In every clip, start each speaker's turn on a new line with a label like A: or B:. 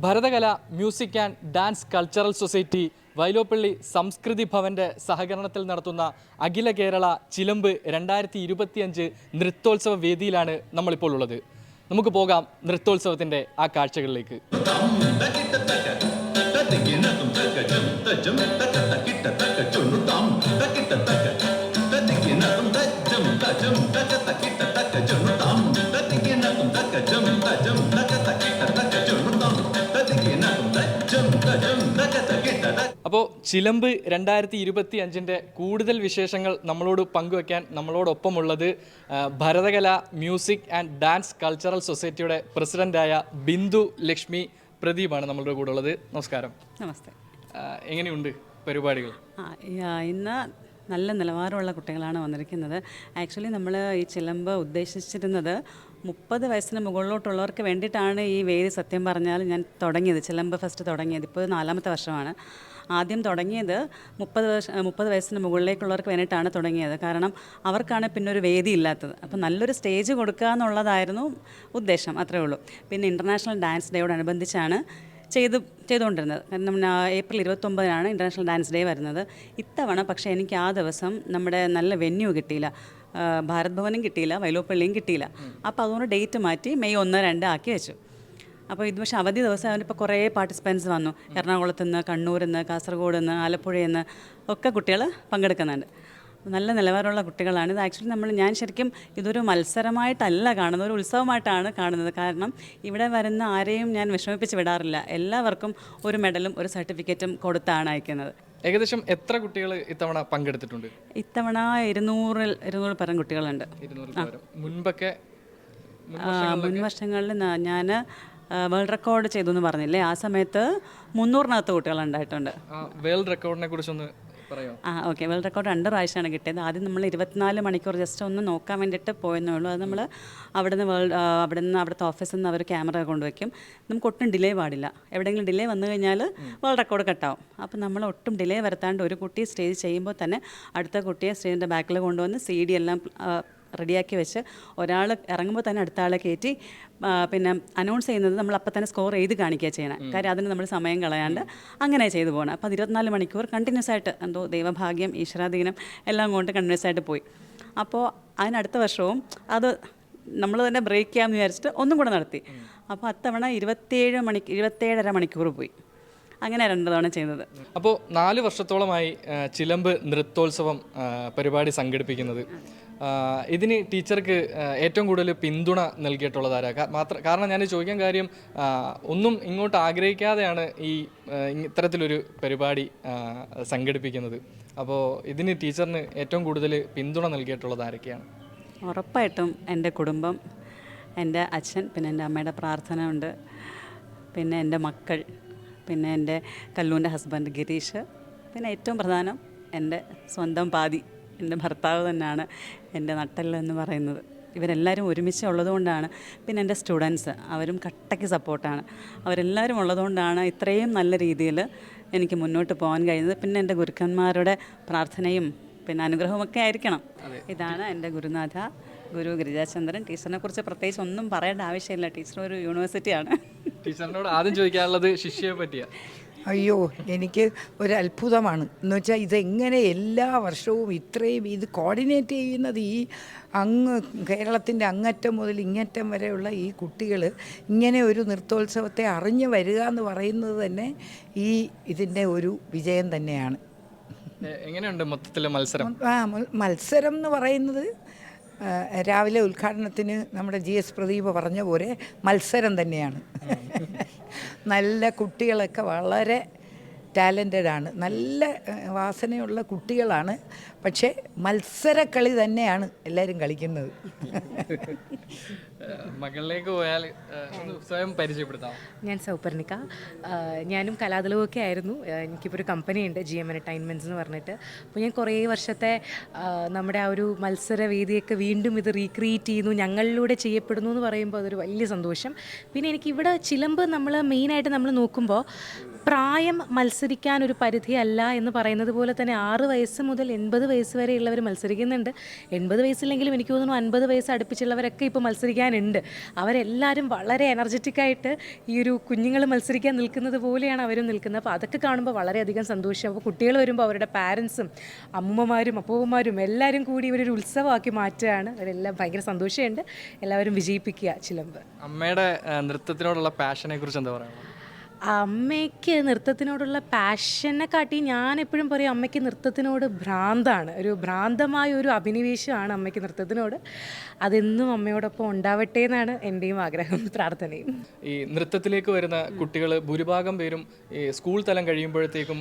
A: ഭരതകല music and dance cultural society Vyloppilly Samskriti ഭവന്റെ സഹകരണത്തിൽ നടത്തുന്ന അഖില കേരള ചിലമ്പ് 2025 നൃത്തോത്സവ വേദിയിലാണ് നമ്മളിപ്പോൾ ഉള്ളത്. നമുക്ക് പോകാം നൃത്തോത്സവത്തിൻ്റെ ആ കാഴ്ചകളിലേക്ക്. അപ്പോൾ ചിലമ്പ് 2025 കൂടുതൽ വിശേഷങ്ങൾ നമ്മളോട് പങ്കുവയ്ക്കാൻ നമ്മളോടൊപ്പമുള്ളത് ഭരതകല മ്യൂസിക് ആൻഡ് ഡാൻസ് കൾച്ചറൽ സൊസൈറ്റിയുടെ പ്രസിഡൻ്റായ ബിന്ദു ലക്ഷ്മി പ്രദീപാണ് നമ്മളുടെ കൂടെ ഉള്ളത്. നമസ്കാരം.
B: നമസ്തേ.
A: എങ്ങനെയുണ്ട് പരിപാടികൾ?
B: ഇന്ന് നല്ല നിലവാരമുള്ള കുട്ടികളാണ് വന്നിരിക്കുന്നത്. ആക്ച്വലി നമ്മൾ ഈ ചിലമ്പ് ഉദ്ദേശിച്ചിരുന്നത് 30 വയസ്സിന് മുകളിലോട്ടുള്ളവർക്ക് വേണ്ടിയിട്ടാണ് ഈ വേദി സത്യം പറഞ്ഞാൽ ഞാൻ തുടങ്ങിയത്. ചിലമ്പ് ഫസ്റ്റ് തുടങ്ങിയത് ഇപ്പോൾ 4ാമത്തെ വർഷമാണ്. ആദ്യം തുടങ്ങിയത് 30 വയസ്സിന് മുകളിലേക്കുള്ളവർക്ക് വേണ്ടിയിട്ടാണ് തുടങ്ങിയത്. കാരണം അവർക്കാണ് പിന്നെ ഒരു വേദി ഇല്ലാത്തത്. അപ്പോൾ നല്ലൊരു സ്റ്റേജ് കൊടുക്കുക എന്നുള്ളതായിരുന്നു ഉദ്ദേശം, അത്രയേ ഉള്ളൂ. പിന്നെ ഇൻ്റർനാഷണൽ ഡാൻസ് ഡേയോടനുബന്ധിച്ചാണ് ചെയ്തുകൊണ്ടിരുന്നത്. കാരണം ഏപ്രിൽ 29 ഇൻ്റർനാഷണൽ ഡാൻസ് ഡേ വരുന്നത്. ഇത്തവണ പക്ഷേ എനിക്ക് ആ ദിവസം നമ്മുടെ നല്ല വെന്യൂ കിട്ടിയില്ല, ഭാരത് ഭവനും കിട്ടിയില്ല, വൈലോപ്പള്ളിയും കിട്ടിയില്ല. അപ്പോൾ അതുകൊണ്ട് ഡേറ്റ് മാറ്റി മെയ് 1, 2 ആക്കി വെച്ചു. അപ്പോൾ ഇത് പക്ഷേ അവധി ദിവസം അതിനിപ്പോൾ കുറേ പാർട്ടിസിപ്പൻസ് വന്നു. എറണാകുളത്ത് നിന്ന്, കണ്ണൂരിൽ നിന്ന്, കാസർഗോഡ് നിന്ന്, ആലപ്പുഴയിൽ നിന്ന് ഒക്കെ കുട്ടികൾ പങ്കെടുക്കുന്നുണ്ട്. നല്ല നിലവാരമുള്ള കുട്ടികളാണ്. ഇത് ആക്ച്വലി ഞാൻ ശരിക്കും ഇതൊരു മത്സരമായിട്ടല്ല കാണുന്നത്, ഒരു ഉത്സവമായിട്ടാണ് കാണുന്നത്. കാരണം ഇവിടെ വരുന്ന ആരെയും ഞാൻ വിഷമിപ്പിച്ച് വിടാറില്ല. എല്ലാവർക്കും ഒരു മെഡലും ഒരു സർട്ടിഫിക്കറ്റും കൊടുത്താണ് അയക്കുന്നത്.
A: ഏകദേശം എത്ര കുട്ടികൾ ഇത്തവണ പങ്കെടുത്തിട്ടുണ്ട്?
B: ഇത്തവണ 200 പരം കുട്ടികളുണ്ട്.
A: മുൻപൊക്കെ
B: മുൻ വർഷങ്ങളിൽ ഞാൻ വേൾഡ് റെക്കോർഡ് ചെയ്തു എന്ന് പറഞ്ഞില്ലേ, ആ സമയത്ത് 300-നകത്ത് കുട്ടികളുണ്ടായിട്ടുണ്ട്.
A: വേൾഡ് റെക്കോർഡിനെ കുറിച്ചൊന്ന്
B: ഓക്കെ. വേൾഡ് റെക്കോർഡ് 2 പ്രാവശ്യമാണ് കിട്ടിയത്. ആദ്യം നമ്മൾ 24 മണിക്കൂർ ജസ്റ്റ് ഒന്ന് നോക്കാൻ വേണ്ടിയിട്ട് പോയെന്നേ ഉള്ളൂ. അത് നമ്മൾ അവിടുത്തെ ഓഫീസിൽ നിന്ന് അവർ ക്യാമറ കൊണ്ടുവയ്ക്കും. നമുക്ക് ഒട്ടും ഡിലേ പാടില്ല. എവിടെയെങ്കിലും ഡിലേ വന്നു കഴിഞ്ഞാൽ വേൾഡ് റെക്കോർഡ് കട്ടാവും. അപ്പോൾ നമ്മൾ ഒട്ടും ഡിലേ വരുത്താണ്ട് ഒരു കുട്ടി സ്റ്റേജ് ചെയ്യുമ്പോൾ തന്നെ അടുത്ത കുട്ടിയെ സ്റ്റേജിൻ്റെ ബാക്കിൽ കൊണ്ടുവന്ന് CD എല്ലാം റെഡിയാക്കി വെച്ച് ഒരാൾ ഇറങ്ങുമ്പോൾ തന്നെ അടുത്ത ആളെ കയറ്റി പിന്നെ അനൗൺസ് ചെയ്യുന്നത് നമ്മൾ അപ്പം തന്നെ സ്കോർ ചെയ്ത് കാണിക്കുക ചെയ്യണം. കാര്യം അതിന് നമ്മൾ സമയം കളയാണ്ട് അങ്ങനെ ചെയ്തു പോകണം. അപ്പോൾ 24 മണിക്കൂർ കണ്ടിന്യൂസ് ആയിട്ട് എന്തോ ദൈവഭാഗ്യം, ഈശ്വരാധീനം എല്ലാം കൊണ്ട് കണ്ടിന്യൂസ് ആയിട്ട് പോയി. അപ്പോൾ അതിനടുത്ത വർഷവും അത് നമ്മൾ തന്നെ ബ്രേക്ക് ചെയ്യാമെന്ന് വിചാരിച്ചിട്ട് ഒന്നും കൂടെ നടത്തി. അപ്പോൾ അത്തവണ 27.5 മണിക്കൂർ പോയി. അങ്ങനെ 2 തവണ ചെയ്യുന്നത്.
A: അപ്പോൾ 4 വർഷത്തോളമായി ചിലമ്പ് നൃത്തോത്സവം പരിപാടി സംഘടിപ്പിക്കുന്നത്. ഇതിന് ടീച്ചർക്ക് ഏറ്റവും കൂടുതൽ പിന്തുണ നൽകിയിട്ടുള്ളതാരാ? കാരണം ഞാൻ ചോദിക്കാൻ കാര്യം, ഒന്നും ഇങ്ങോട്ട് ആഗ്രഹിക്കാതെയാണ് ഈ ഇത്തരത്തിലൊരു പരിപാടി സംഘടിപ്പിക്കുന്നത്. അപ്പോൾ ഇതിന് ടീച്ചറിന് ഏറ്റവും കൂടുതൽ പിന്തുണ നൽകിയിട്ടുള്ളത് ആരൊക്കെയാണ്?
B: ഉറപ്പായിട്ടും എൻ്റെ കുടുംബം, എൻ്റെ അച്ഛൻ, പിന്നെ എൻ്റെ അമ്മയുടെ പ്രാർത്ഥന ഉണ്ട്, പിന്നെ എൻ്റെ മക്കൾ, പിന്നെ എൻ്റെ കല്ലൂൻ്റെ ഹസ്ബൻഡ് ഗിരീഷ്, പിന്നെ ഏറ്റവും പ്രധാനം എൻ്റെ സ്വന്തം പാതി എൻ്റെ ഭർത്താവ് തന്നെയാണ് എൻ്റെ നട്ടെല്ലെന്ന് പറയുന്നത്. ഇവരെല്ലാവരും ഒരുമിച്ച് ഉള്ളതുകൊണ്ടാണ്. പിന്നെ എൻ്റെ സ്റ്റുഡൻസ്, അവരും കട്ടയ്ക്ക് സപ്പോർട്ടാണ്. അവരെല്ലാവരും ഉള്ളതുകൊണ്ടാണ് ഇത്രയും നല്ല രീതിയിൽ എനിക്ക് മുന്നോട്ട് പോകാൻ കഴിയുന്നത്. പിന്നെ എൻ്റെ ഗുരുക്കന്മാരുടെ പ്രാർത്ഥനയും പിന്നെ അനുഗ്രഹമൊക്കെ ആയിരിക്കണം. ഇതാണ് എൻ്റെ ഗുരുനാഥ ഗുരു ഗിരിജാചന്ദ്രൻ. ടീച്ചറിനെ കുറിച്ച് പ്രത്യേകിച്ച് ഒന്നും പറയേണ്ട ആവശ്യമില്ല. ടീച്ചർ ഒരു യൂണിവേഴ്സിറ്റിയാണ്.
A: ടീച്ചറിനോട് ആദ്യം ചോദിക്കാനുള്ളത് ശിഷ്യയെ പറ്റിയാണ്.
C: അയ്യോ, എനിക്ക് ഒരു അത്ഭുതമാണ്. എന്ന് വെച്ചാൽ ഇതെങ്ങനെ എല്ലാ വർഷവും ഇത്രയും ഇത് കോർഡിനേറ്റ് ചെയ്യുന്നത്, ഈ കേരളത്തിൻ്റെ അങ്ങറ്റം മുതൽ ഇങ്ങറ്റം വരെയുള്ള ഈ കുട്ടികൾ ഇങ്ങനെ ഒരു നൃത്തോത്സവത്തെ അറിഞ്ഞു വരിക എന്ന് പറയുന്നത് തന്നെ ഇതിൻ്റെ ഒരു വിജയം തന്നെയാണ്.
A: എങ്ങനെയുണ്ട് മൊത്തത്തിലെ മത്സരം?
C: മത്സരം എന്ന് പറയുന്നത് രാവിലെ ഉദ്ഘാടനത്തിന് നമ്മുടെ GS പ്രദീപ് പറഞ്ഞ പോലെ മത്സരം തന്നെയാണ്. നല്ല കുട്ടികളൊക്കെ വളരെ ടാലൻറ്റഡാണ്, നല്ല വാസനയുള്ള കുട്ടികളാണ്. പക്ഷേ മത്സരക്കളി തന്നെയാണ് എല്ലാവരും കളിക്കുന്നത്.
A: മകളിലേക്ക് പോയാൽ സ്വയം പരിചയപ്പെടുത്താം.
D: ഞാൻ സൗപർണിക. ഞാനും കലാതലവുമൊക്കെ ആയിരുന്നു. എനിക്കിപ്പോൾ ഒരു കമ്പനിയുണ്ട്, GM എൻ്റർടൈൻമെൻറ്റ്സ് എന്ന് പറഞ്ഞിട്ട്. അപ്പോൾ ഞാൻ കുറേ വർഷത്തെ നമ്മുടെ ആ ഒരു മത്സരവേദിയൊക്കെ വീണ്ടും ഇത് റീക്രിയേറ്റ് ചെയ്യുന്നു, ഞങ്ങളിലൂടെ ചെയ്യപ്പെടുന്നു എന്ന് പറയുമ്പോൾ അതൊരു വലിയ സന്തോഷം. പിന്നെ എനിക്കിവിടെ ചിലമ്പ് മെയിനായിട്ട് നമ്മൾ നോക്കുമ്പോൾ പ്രായം മത്സരിക്കാൻ ഒരു പരിധിയല്ല എന്ന് പറയുന്നത് പോലെ തന്നെ 6 വയസ്സ് മുതൽ 80 വയസ്സ് വരെയുള്ളവർ മത്സരിക്കുന്നുണ്ട്. 80 വയസ്സില്ലെങ്കിലും എനിക്ക് തോന്നുന്നു 50 വയസ്സ് അടുപ്പിച്ചുള്ളവരൊക്കെ ഇപ്പോൾ മത്സരിക്കാനുണ്ട്. അവരെല്ലാവരും വളരെ എനർജറ്റിക്കായിട്ട് ഈ ഒരു കുഞ്ഞുങ്ങൾ മത്സരിക്കാൻ നിൽക്കുന്നത് പോലെയാണ് അവരും നിൽക്കുന്നത്. അപ്പോൾ അതൊക്കെ കാണുമ്പോൾ വളരെയധികം സന്തോഷം. അപ്പോൾ കുട്ടികൾ വരുമ്പോൾ അവരുടെ പാരൻസും അമ്മൂമ്മമാരും അപ്പൂപ്പന്മാരും എല്ലാവരും കൂടി ഇവരൊരു ഉത്സവമാക്കി മാറ്റുകയാണ്. അവരെല്ലാം ഭയങ്കര സന്തോഷമുണ്ട്. എല്ലാവരും വിജയിപ്പിക്കുക ചിലമ്പ്.
A: അമ്മയുടെ നൃത്തത്തിനോടുള്ള പാഷനെ കുറിച്ച് എന്താ പറയുക?
D: അമ്മയ്ക്ക് നൃത്തത്തിനോടുള്ള പാഷനെ കാട്ടി ഞാൻ എപ്പോഴും പറയും അമ്മയ്ക്ക് നൃത്തത്തിനോട് ഭ്രാന്താണ്. ഒരു ഭ്രാന്തമായ ഒരു അഭിനിവേശമാണ് അമ്മയ്ക്ക് നൃത്തത്തിനോട്. അതെന്നും അമ്മയോടൊപ്പം ഉണ്ടാവട്ടെ എന്നാണ് എൻ്റെയും ആഗ്രഹം, പ്രാർത്ഥനയും.
A: ഈ നൃത്തത്തിലേക്ക് വരുന്ന കുട്ടികൾ ഭൂരിഭാഗം പേരും ഈ സ്കൂൾ തലം കഴിയുമ്പോഴത്തേക്കും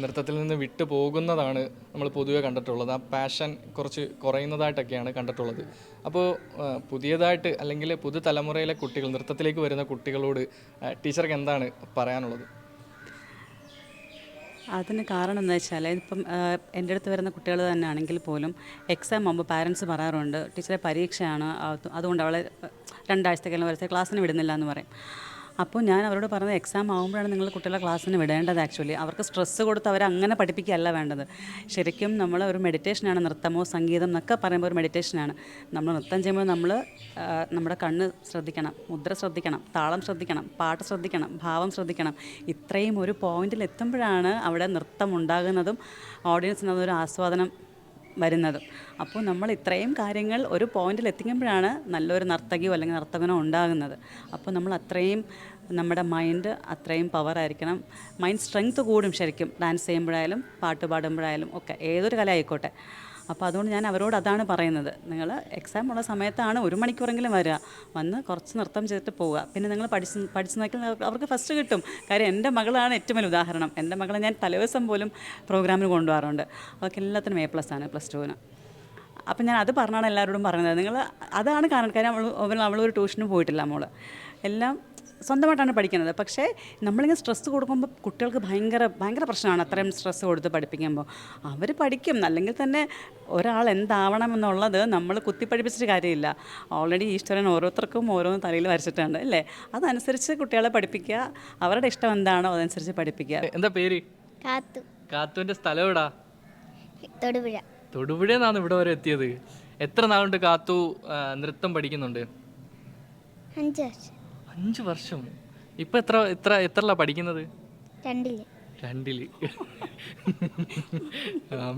A: നൃത്തത്തിൽ നിന്ന് വിട്ടു പോകുന്നതാണ് നമ്മൾ പൊതുവെ കണ്ടിട്ടുള്ളത്. ആ പാഷൻ കുറച്ച് കുറയുന്നതായിട്ടൊക്കെയാണ് കണ്ടിട്ടുള്ളത്. അപ്പോൾ പുതിയതായിട്ട് അല്ലെങ്കിൽ പുതുതലമുറയിലെ കുട്ടികൾ, നൃത്തത്തിലേക്ക് വരുന്ന കുട്ടികളോട് ടീച്ചർക്ക് എന്താണ് പറയാനുള്ളത്?
B: അതിന് കാരണം എന്താ വെച്ചാൽ ഇപ്പം എൻ്റെ അടുത്ത് വരുന്ന കുട്ടികൾ തന്നെ ആണെങ്കിൽ പോലും എക്സാം ആകുമ്പോൾ പാരൻസ് പറയാറുണ്ട് ടീച്ചറെ പരീക്ഷയാണ്, അതുകൊണ്ട് അവളെ 2 ആഴ്ചത്തേക്കെല്ലാം വരച്ച ക്ലാസ്സിന് വിടുന്നില്ല എന്ന് പറയും. അപ്പോൾ ഞാൻ അവരോട് പറഞ്ഞത് എക്സാം ആകുമ്പോഴാണ് നിങ്ങൾ കുട്ടികളെ ക്ലാസ്സിന് വിടേണ്ടത്. ആക്ച്വലി അവർക്ക് സ്ട്രെസ്സ് കൊടുത്ത് അവരെ അങ്ങനെ പഠിപ്പിക്കുകയല്ല വേണ്ടത്. ശരിക്കും നമ്മൾ ഒരു മെഡിറ്റേഷനാണ് നൃത്തമോ സംഗീതം എന്നൊക്കെ പറയുമ്പോൾ ഒരു മെഡിറ്റേഷനാണ്. നമ്മൾ നൃത്തം ചെയ്യുമ്പോൾ നമ്മൾ നമ്മുടെ കണ്ണ് ശ്രദ്ധിക്കണം, മുദ്ര ശ്രദ്ധിക്കണം, താളം ശ്രദ്ധിക്കണം, പാട്ട് ശ്രദ്ധിക്കണം, ഭാവം ശ്രദ്ധിക്കണം. ഇത്രയും ഒരു പോയിന്റിൽ എത്തുമ്പോഴാണ് അവിടെ നൃത്തം ഉണ്ടാകുന്നതും ഓഡിയൻസിന് അതൊരു ആസ്വാദനം വരുന്നതും. അപ്പോൾ നമ്മൾ ഇത്രയും കാര്യങ്ങൾ ഒരു പോയിന്റിൽ എത്തിക്കുമ്പോഴാണ് നല്ലൊരു നർത്തകിയോ അല്ലെങ്കിൽ നർത്തകനോ ഉണ്ടാകുന്നത്. അപ്പോൾ നമ്മൾ അത്രയും നമ്മുടെ മൈൻഡ് അത്രയും പവറായിരിക്കണം. മൈൻഡ് സ്ട്രെങ്ത് കൂടും ശരിക്കും ഡാൻസ് ചെയ്യുമ്പോഴായാലും പാട്ട് പാടുമ്പോഴായാലും ഒക്കെ, ഏതൊരു കല ആയിക്കോട്ടെ. അപ്പോൾ അതുകൊണ്ട് ഞാൻ അവരോട് അതാണ് പറയുന്നത്. നിങ്ങൾ എക്സാം ഉള്ള സമയത്താണ് 1 മണിക്കൂറെങ്കിലും വരിക, വന്ന് കുറച്ച് നൃത്തം ചെയ്തിട്ട് പോവുക. പിന്നെ നിങ്ങൾ പഠിച്ച് നോക്കിയാൽ അവർക്ക് ഫസ്റ്റ് കിട്ടും. കാര്യം എൻ്റെ മകളാണ് ഏറ്റവും വലിയ ഉദാഹരണം. എൻ്റെ മകളെ ഞാൻ തലേദിവസം പോലും പ്രോഗ്രാമിന് കൊണ്ടുപോകാറുണ്ട്. അവർക്ക് എല്ലാത്തിനും A+ ആണ് +2-ന്. അപ്പം ഞാൻ അത് പറഞ്ഞാണ് എല്ലാവരോടും പറയുന്നത്. നിങ്ങൾ അതാണ് കാരണം. കാര്യം അവളൊരു ട്യൂഷനും പോയിട്ടില്ല മോള്, എല്ലാം സ്വന്തമായിട്ടാണ് പഠിക്കുന്നത്. പക്ഷേ നമ്മളിങ്ങനെ സ്ട്രെസ്സ് കൊടുക്കുമ്പോൾ കുട്ടികൾക്ക് ഭയങ്കര പ്രശ്നമാണ്. അത്രയും സ്ട്രെസ്സ് കൊടുത്ത് പഠിപ്പിക്കുമ്പോൾ അവർ പഠിക്കും. അല്ലെങ്കിൽ തന്നെ ഒരാൾ എന്താവണം എന്നുള്ളത് നമ്മൾ കുത്തിപ്പഠിപ്പിച്ചിട്ട് കാര്യമില്ല. ഓൾറെഡി ഈശ്വരൻ ഓരോരുത്തർക്കും ഓരോന്ന് തലയിൽ വരച്ചിട്ടുണ്ട് അല്ലേ. അതനുസരിച്ച് കുട്ടികളെ പഠിപ്പിക്കുക, അവരുടെ ഇഷ്ടം എന്താണോ അതനുസരിച്ച് പഠിപ്പിക്കുക.
A: എന്താ പേര്?
E: കാത്തു.
A: കാത്തുവിൻ്റെ സ്ഥലം എവിടാ?
E: തൊടുപുഴ.
A: തൊടുപുഴയിൽ നിന്നാണ് ഇവിടെ വരെ എത്തിയത്. എത്ര നാളുകൊണ്ട് കാത്തു നൃത്തം പഠിക്കുന്നുണ്ട്?
E: 5 വർഷം.
A: 5 വർഷം. ഇപ്പം എത്രല്ല പഠിക്കുന്നത്?
E: 2-ല്.
A: 2-ല്.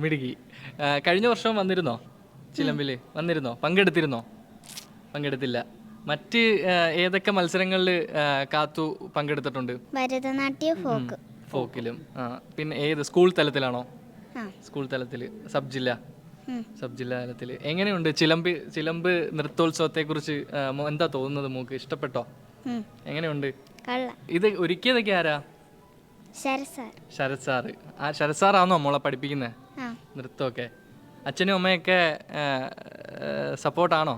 A: മിടുക്കി. കഴിഞ്ഞ വർഷം വന്നിരുന്നോ ചിലമ്പിൽ? വന്നിരുന്നോ? പങ്കെടുത്തില്ല. മറ്റ് ഏതൊക്കെ മത്സരങ്ങളിൽ കാത്തു പങ്കെടുത്തിട്ടുണ്ട്?
E: ഭരതനാട്യം,
A: ഫോക്കിലും. പിന്നെ ഏത് സ്കൂൾ തലത്തിലാണോ? സ്കൂൾ തലത്തിൽ, സബ് ജില്ലാ തലത്തിൽ. എങ്ങനെയുണ്ട് ചിലമ്പ് നൃത്തോത്സവത്തെക്കുറിച്ച് എന്താ തോന്നുന്നത്? മോക്ക് ഇഷ്ടപ്പെട്ടോ? എങ്ങനെയുണ്ട്? ഇത് ഒരുക്കിയതൊക്കെ ആരാ? ശരത് സാറ്. ആ ശരത് സാറാണോ മോളെ പഠിപ്പിക്കുന്നത് നൃത്തമൊക്കെ? അച്ഛനും അമ്മയൊക്കെ സപ്പോർട്ടാണോ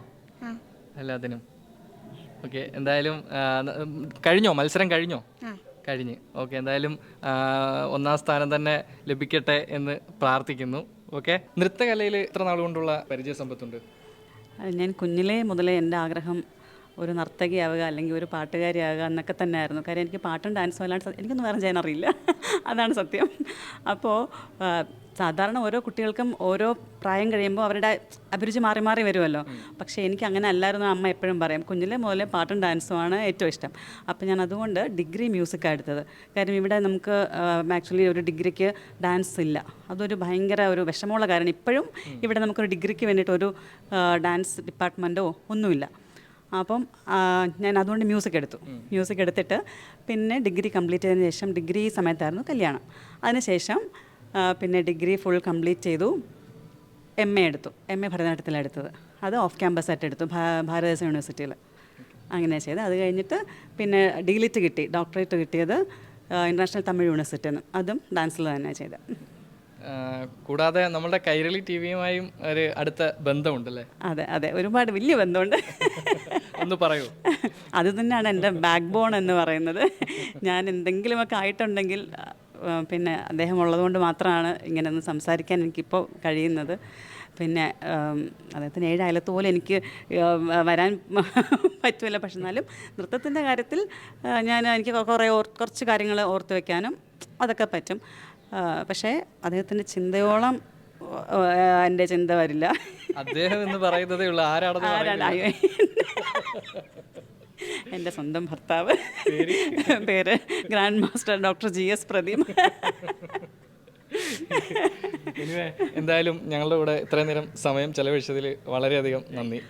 A: എല്ലാത്തിനും? ഓക്കെ. എന്തായാലും കഴിഞ്ഞോ മത്സരം? കഴിഞ്ഞു. ഓക്കെ. എന്തായാലും 1ാം സ്ഥാനം തന്നെ ലഭിക്കട്ടെ എന്ന് പ്രാർത്ഥിക്കുന്നു. ഓക്കെ. നൃത്തകലയിൽ എത്ര നാൾ കൊണ്ടുള്ള പരിചയസമ്പത്തുണ്ട്?
B: ഞാൻ കുഞ്ഞിലേ മുതലേ എൻ്റെ ആഗ്രഹം ഒരു നർത്തകിയാവുക അല്ലെങ്കിൽ ഒരു പാട്ടുകാരിയാവുക എന്നൊക്കെ തന്നെയായിരുന്നു. കാര്യം എനിക്ക് പാട്ടും ഡാൻസും അല്ലാണ്ട് എനിക്കൊന്നും വേറെ ചെയ്യാൻ അറിയില്ല. അതാണ് സത്യം. അപ്പോൾ സാധാരണ ഓരോ കുട്ടികൾക്കും ഓരോ പ്രായം കഴിയുമ്പോൾ അവരുടെ അഭിരുചി മാറി മാറി വരുമല്ലോ. പക്ഷേ എനിക്ക് അങ്ങനെ അല്ലായിരുന്നു. അമ്മ എപ്പോഴും പറയും കുഞ്ഞിലെ മുതലേ പാട്ടും ഡാൻസുമാണ് ഏറ്റവും ഇഷ്ടം. അപ്പോൾ ഞാൻ അതുകൊണ്ട് ഡിഗ്രി മ്യൂസിക്കാണ് എടുത്തത്. കാര്യം ഇവിടെ നമുക്ക് ആക്ച്വലി ഒരു ഡിഗ്രിക്ക് ഡാൻസ് ഇല്ല. അതൊരു ഭയങ്കര ഒരു വിഷമമുള്ള കാര്യമാണ്. ഇപ്പോഴും ഇവിടെ നമുക്കൊരു ഡിഗ്രിക്ക് വേണ്ടിയിട്ടൊരു ഡാൻസ് ഡിപ്പാർട്ട്മെൻറ്റോ ഒന്നുമില്ല. അപ്പം ഞാൻ അതുകൊണ്ട് മ്യൂസിക് എടുത്തിട്ട് പിന്നെ ഡിഗ്രി കംപ്ലീറ്റ് ചെയ്തതിന് ശേഷം, ഡിഗ്രി സമയത്തായിരുന്നു കല്യാണം. അതിനുശേഷം പിന്നെ ഡിഗ്രി ഫുൾ കംപ്ലീറ്റ് ചെയ്തു. MA എടുത്തു. MA ഭരതനാട്യത്തിലാണ് എടുത്തത്. അത് ഓഫ് ക്യാമ്പസായിട്ട് എടുത്തു, ഭാരതദേശ യൂണിവേഴ്സിറ്റിയിൽ. അങ്ങനെ ചെയ്ത് അത് കഴിഞ്ഞിട്ട് പിന്നെ DLIT കിട്ടി, ഡോക്ടറേറ്റ് കിട്ടിയത് ഇൻ്റർനാഷണൽ തമിഴ് യൂണിവേഴ്സിറ്റിയിൽ നിന്ന്. അതും ഡാൻസിൽ തന്നെ ചെയ്തത്.
A: കൂടാതെ നമ്മുടെ കൈരളി TV-യുമായും ഒരു അടുത്ത ബന്ധമുണ്ടല്ലേ?
B: അതെ, ഒരുപാട് വലിയ ബന്ധമുണ്ട്.
A: ഒന്ന് പറയൂ.
B: അത് തന്നെയാണ് എൻ്റെ ബാക്ക് ബോൺ എന്ന് പറയുന്നത്. ഞാൻ എന്തെങ്കിലുമൊക്കെ ആയിട്ടുണ്ടെങ്കിൽ പിന്നെ അദ്ദേഹം ഉള്ളതുകൊണ്ട് മാത്രമാണ് ഇങ്ങനെയൊന്ന് സംസാരിക്കാൻ എനിക്കിപ്പോൾ കഴിയുന്നത്. പിന്നെ അദ്ദേഹത്തിന് 7 അയലത്ത് പോലെ എനിക്ക് വരാൻ പറ്റുമല്ല. പക്ഷെ എന്നാലും നൃത്തത്തിൻ്റെ കാര്യത്തിൽ എനിക്ക് കുറച്ച് കാര്യങ്ങൾ ഓർത്ത് വയ്ക്കാനും അതൊക്കെ പറ്റും. പക്ഷേ അദ്ദേഹത്തിൻ്റെ ചിന്തയോളം എൻ്റെ ചിന്ത വരില്ല.
A: അദ്ദേഹം എന്ന് പറയുന്നതേ ഉള്ളൂ, ആരാണ്?
B: എൻ്റെ സ്വന്തം ഭർത്താവ്, പേര് grand master doctor GS Pradeep.
A: എന്തായാലും ഞങ്ങളുടെ കൂടെ ഇത്രയും നേരം സമയം ചെലവഴിച്ചതിൽ വളരെയധികം നന്ദി.